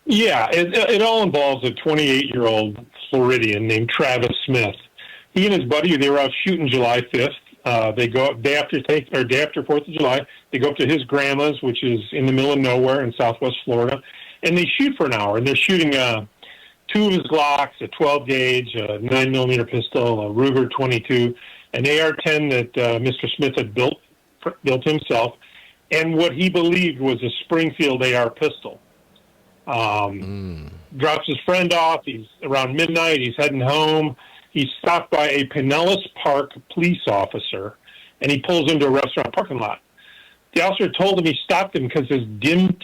Yeah, it all involves a 28-year-old Floridian named Travis Smith. He and his buddy, they were out shooting July 5th. They go up day after 4th of July. They go up to his grandma's, which is in the middle of nowhere in Southwest Florida, and they shoot for an hour. And they're shooting two of his Glocks, a 12 gauge, a 9mm pistol, a Ruger 22, an AR-10 that Mr. Smith had built himself, and what he believed was a Springfield AR pistol. Drops his friend off. He's around midnight. He's heading home. He's stopped by a Pinellas Park police officer, and he pulls into a restaurant parking lot. The officer told him he stopped him because his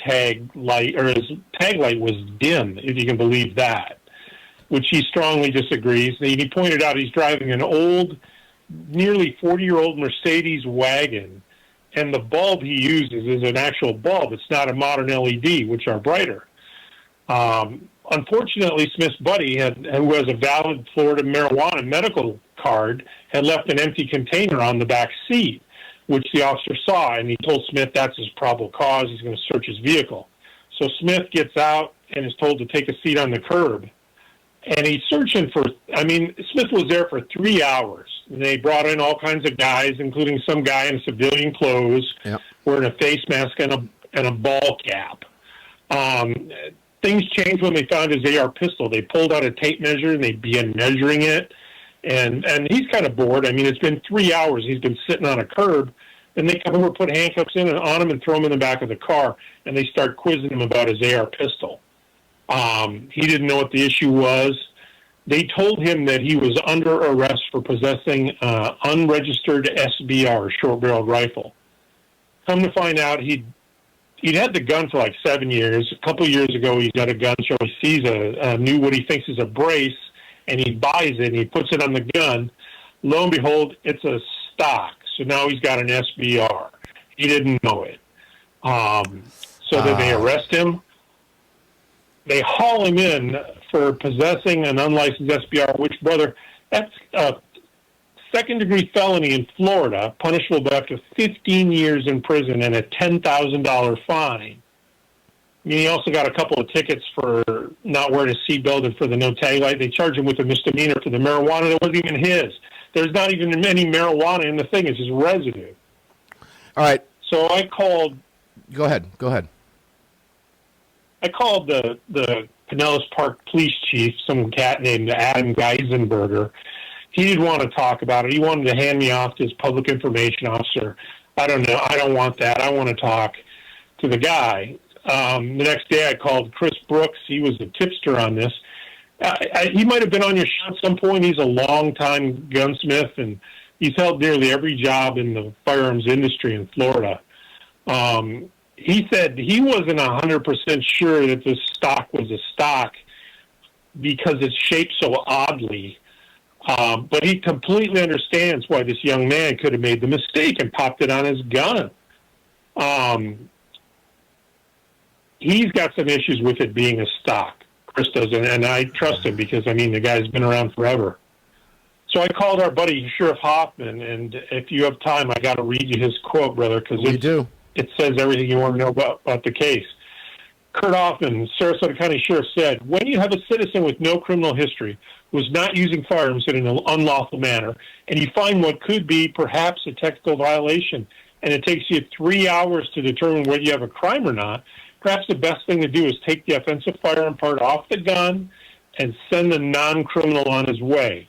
tag light was dim, if you can believe that, which he strongly disagrees. And he pointed out he's driving an old, nearly 40-year-old Mercedes wagon, and the bulb he uses is an actual bulb. It's not a modern LED, which are brighter. Unfortunately, Smith's buddy, who has a valid Florida marijuana medical card, had left an empty container on the back seat, which the officer saw, and he told Smith that's his probable cause. He's going to search his vehicle. So Smith gets out and is told to take a seat on the curb. And he's searching Smith was there for 3 hours. And they brought in all kinds of guys, including some guy in civilian clothes, wearing a face mask and a ball cap. Things changed when they found his AR pistol. They pulled out a tape measure and they began measuring it. And he's kind of bored. I mean, it's been 3 hours. He's been sitting on a curb. And they come over, put handcuffs on him and throw him in the back of the car. And they start quizzing him about his AR pistol. He didn't know what the issue was. They told him that he was under arrest for possessing unregistered SBR, short-barreled rifle. Come to find out, he'd had the gun for like 7 years. A couple of years ago, he got a gun show. He sees what he thinks is a brace, and he buys it, and he puts it on the gun. Lo and behold, it's a stock. So now he's got an SBR. He didn't know it. So then they arrest him. They haul him in for possessing an unlicensed SBR, which, brother, that's a second-degree felony in Florida, punishable by up to 15 years in prison and a $10,000 fine. I mean, he also got a couple of tickets for not wearing a seatbelt and for the no tag light. They charged him with a misdemeanor for the marijuana that wasn't even his. There's not even any marijuana in the thing. It's just residue. All right. So I called. Go ahead. I called the Pinellas Park Police chief, some cat named Adam Geisenberger. He didn't want to talk about it. He wanted to hand me off to his public information officer. I don't know. I don't want that. I want to talk to the guy. The next day I called Chris Brooks. He was a tipster on this. He might have been on your show at some point. He's a long-time gunsmith, and he's held nearly every job in the firearms industry in Florida. He said he wasn't 100% sure that this stock was a stock because it's shaped so oddly. But he completely understands why this young man could have made the mistake and popped it on his gun. He's got some issues with it being a stock. Chris does, and I trust him because, I mean, the guy's been around forever. So I called our buddy, Sheriff Hoffman, and if you have time, I got to read you his quote, brother, because it says everything you want to know about the case. Kurt Hoffman, Sarasota County Sheriff, said, when you have a citizen with no criminal history who is not using firearms in an unlawful manner, and you find what could be perhaps a technical violation, and it takes you 3 hours to determine whether you have a crime or not, perhaps the best thing to do is take the offensive firearm part off the gun and send the non-criminal on his way.